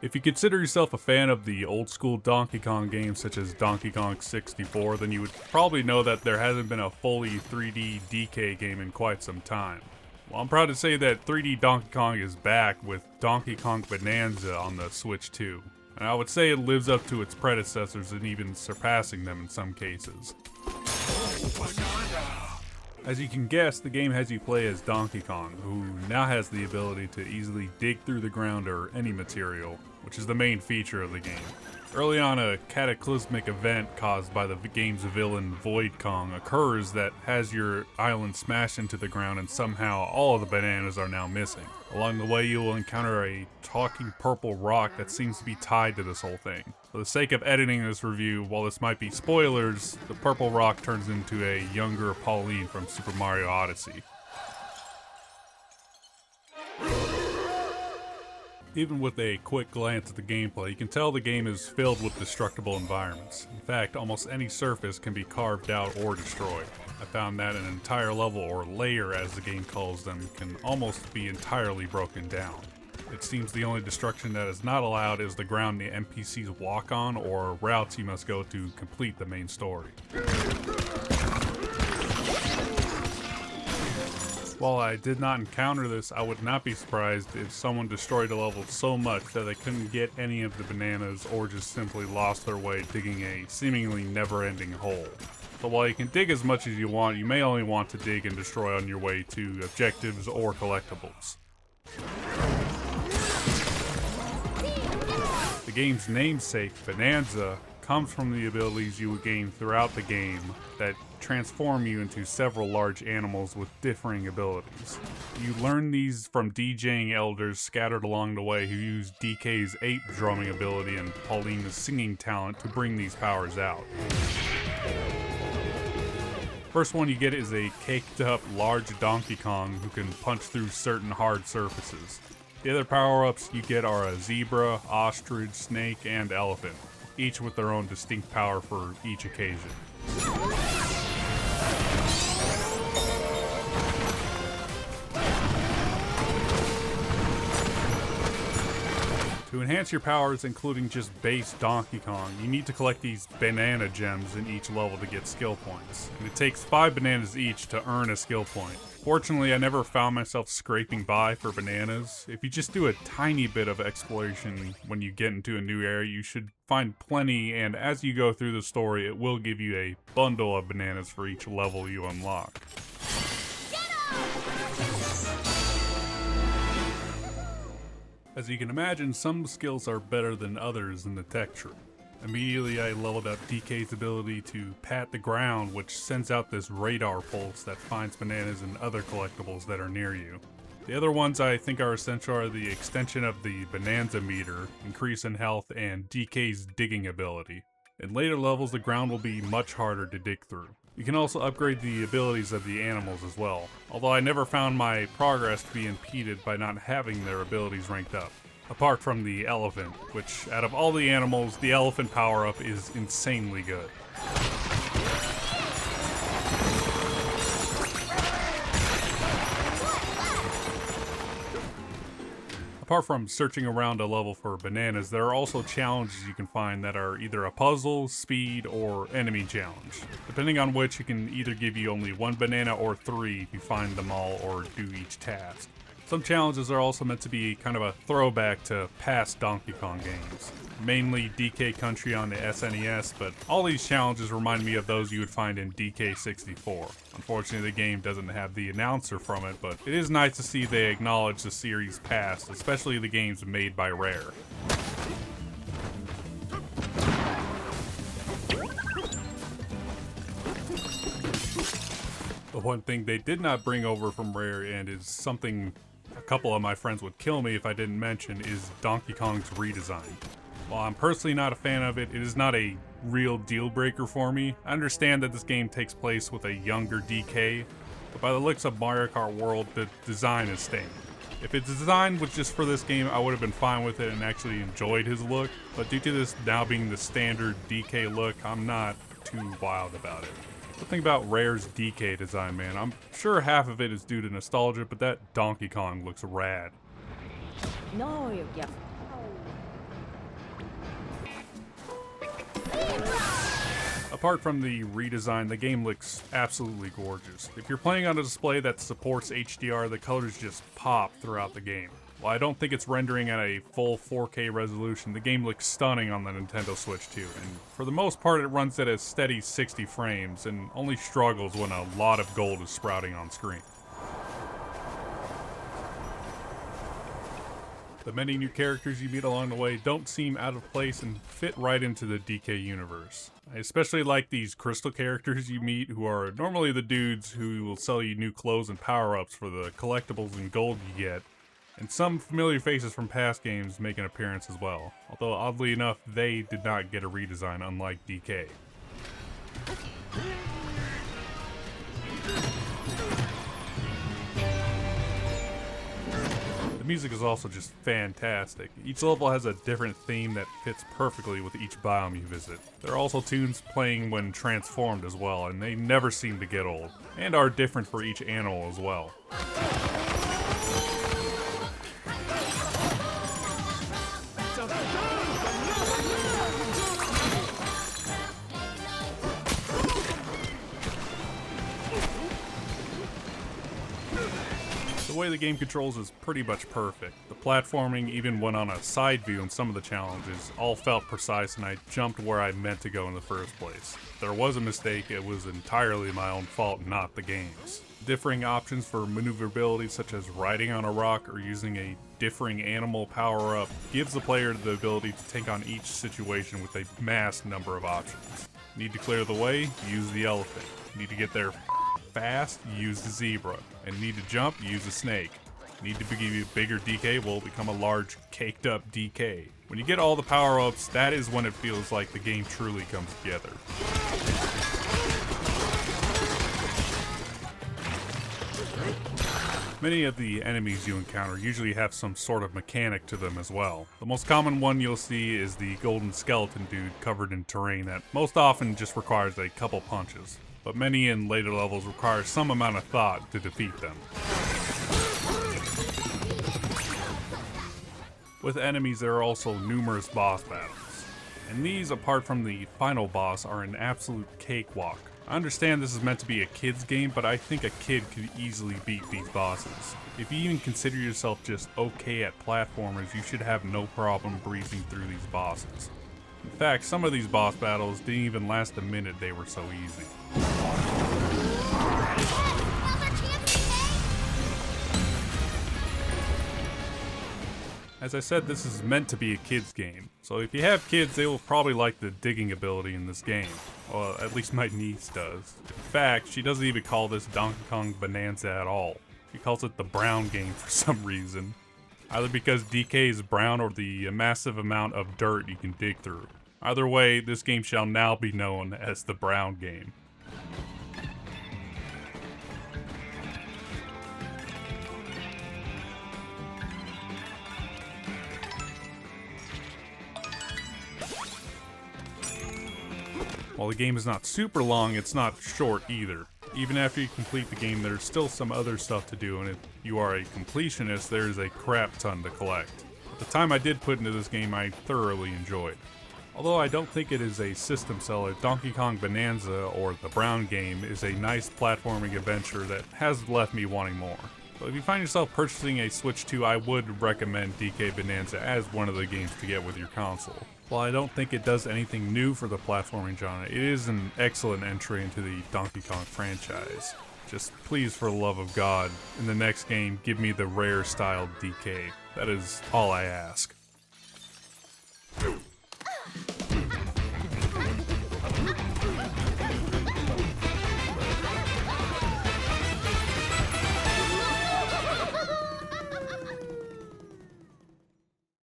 If you consider yourself a fan of the old school Donkey Kong games such as Donkey Kong 64, then you would probably know that there hasn't been a fully 3D DK game in quite some time. Well, I'm proud to say that 3D Donkey Kong is back with Donkey Kong Bananza on the Switch 2, and I would say it lives up to its predecessors and even surpassing them in some cases. As you can guess, the game has you play as Donkey Kong, who now has the ability to easily dig through the ground or any material, which is the main feature of the game. Early on, a cataclysmic event caused by the game's villain Void Kong occurs that has your island smashed into the ground, and somehow all of the bananas are now missing. Along the way, you will encounter a talking purple rock that seems to be tied to this whole thing. For the sake of editing this review, while this might be spoilers, the purple rock turns into a younger Pauline from Super Mario Odyssey. Even with a quick glance at the gameplay, you can tell the game is filled with destructible environments. In fact, almost any surface can be carved out or destroyed. I found that an entire level, or layer as the game calls them, can almost be entirely broken down. It seems the only destruction that is not allowed is the ground the NPCs walk on or routes you must go to complete the main story. While I did not encounter this, I would not be surprised if someone destroyed a level so much that they couldn't get any of the bananas or just simply lost their way digging a seemingly never-ending hole. So while you can dig as much as you want, you may only want to dig and destroy on your way to objectives or collectibles. The game's namesake, Bananza, comes from the abilities you would gain throughout the game that transform you into several large animals with differing abilities. You learn these from DJing elders scattered along the way who use DK's ape drumming ability and Pauline's singing talent to bring these powers out. First one you get is a caked up large Donkey Kong who can punch through certain hard surfaces. The other power-ups you get are a zebra, ostrich, snake, and elephant, each with their own distinct power for each occasion. To enhance your powers, including just base Donkey Kong, you need to collect these banana gems in each level to get skill points, and it takes 5 bananas each to earn a skill point. Fortunately, I never found myself scraping by for bananas. If you just do a tiny bit of exploration when you get into a new area, you should find plenty, and as you go through the story, it will give you a bundle of bananas for each level you unlock. As you can imagine, some skills are better than others in the tech tree. Immediately I leveled up DK's ability to pat the ground, which sends out this radar pulse that finds bananas and other collectibles that are near you. The other ones I think are essential are the extension of the Bananza meter, increase in health, and DK's digging ability. In later levels, the ground will be much harder to dig through. You can also upgrade the abilities of the animals as well, although I never found my progress to be impeded by not having their abilities ranked up. Apart from the elephant, which out of all the animals, the elephant power-up is insanely good. Apart from searching around a level for bananas, there are also challenges you can find that are either a puzzle, speed, or enemy challenge. Depending on which, it can either give you only 1 banana or 3 if you find them all or do each task. Some challenges are also meant to be kind of a throwback to past Donkey Kong games, mainly DK Country on the SNES, but all these challenges remind me of those you would find in DK 64. Unfortunately, the game doesn't have the announcer from it, but it is nice to see they acknowledge the series past, especially the games made by Rare. The one thing they did not bring over from Rare, and is something a couple of my friends would kill me if I didn't mention, is Donkey Kong's redesign. While I'm personally not a fan of it, it is not a real deal breaker for me. I understand that this game takes place with a younger DK, but by the looks of Mario Kart World, the design is staying. If its design was just for this game, I would have been fine with it and actually enjoyed his look, but due to this now being the standard DK look, I'm not too wild about it. The thing about Rare's DK design, man, I'm sure half of it is due to nostalgia, but that Donkey Kong looks rad. No, you get. Apart from the redesign, the game looks absolutely gorgeous. If you're playing on a display that supports HDR, the colors just pop throughout the game. While I don't think it's rendering at a full 4K resolution, the game looks stunning on the Nintendo Switch too, and for the most part it runs at a steady 60 frames and only struggles when a lot of gold is sprouting on screen. The many new characters you meet along the way don't seem out of place and fit right into the DK universe. I especially like these crystal characters you meet, who are normally the dudes who will sell you new clothes and power-ups for the collectibles and gold you get, and some familiar faces from past games make an appearance as well, although oddly enough they did not get a redesign unlike DK. The music is also just fantastic. Each level has a different theme that fits perfectly with each biome you visit. There are also tunes playing when transformed as well, and they never seem to get old, and are different for each animal as well. The way the game controls is pretty much perfect. The platforming even went on a side view in some of the challenges, all felt precise, and I jumped where I meant to go in the first place. If there was a mistake, it was entirely my own fault, not the game's. Differing options for maneuverability, such as riding on a rock or using a differing animal power-up, gives the player the ability to take on each situation with a mass number of options. Need to clear the way? Use the elephant. Need to get there fast? Use the zebra. And need to jump? Use a snake. Need to give you a bigger DK? Well, become a large, caked-up DK. When you get all the power-ups, that is when it feels like the game truly comes together. Many of the enemies you encounter usually have some sort of mechanic to them as well. The most common one you'll see is the golden skeleton dude covered in terrain that most often just requires a couple punches, but many in later levels require some amount of thought to defeat them. With enemies, there are also numerous boss battles, and these, apart from the final boss, are an absolute cakewalk. I understand this is meant to be a kid's game, but I think a kid could easily beat these bosses. If you even consider yourself just okay at platformers, you should have no problem breezing through these bosses. In fact, some of these boss battles didn't even last a minute, they were so easy. As I said, this is meant to be a kid's game, so if you have kids, they will probably like the digging ability in this game. Well, at least my niece does. In fact, she doesn't even call this Donkey Kong Bananza at all. She calls it the brown game for some reason. Either because DK is brown or the massive amount of dirt you can dig through. Either way, this game shall now be known as the brown game. While the game is not super long, it's not short either. Even after you complete the game, there's still some other stuff to do, and if you are a completionist, there is a crap ton to collect. The time I did put into this game, I thoroughly enjoyed. Although I don't think it is a system seller, Donkey Kong Bananza, or the Brown Game, is a nice platforming adventure that has left me wanting more. So if you find yourself purchasing a Switch 2, I would recommend DK Bananza as one of the games to get with your console. While I don't think it does anything new for the platforming genre, it is an excellent entry into the Donkey Kong franchise. Just please, for the love of God, in the next game, give me the rare style DK. That is all I ask.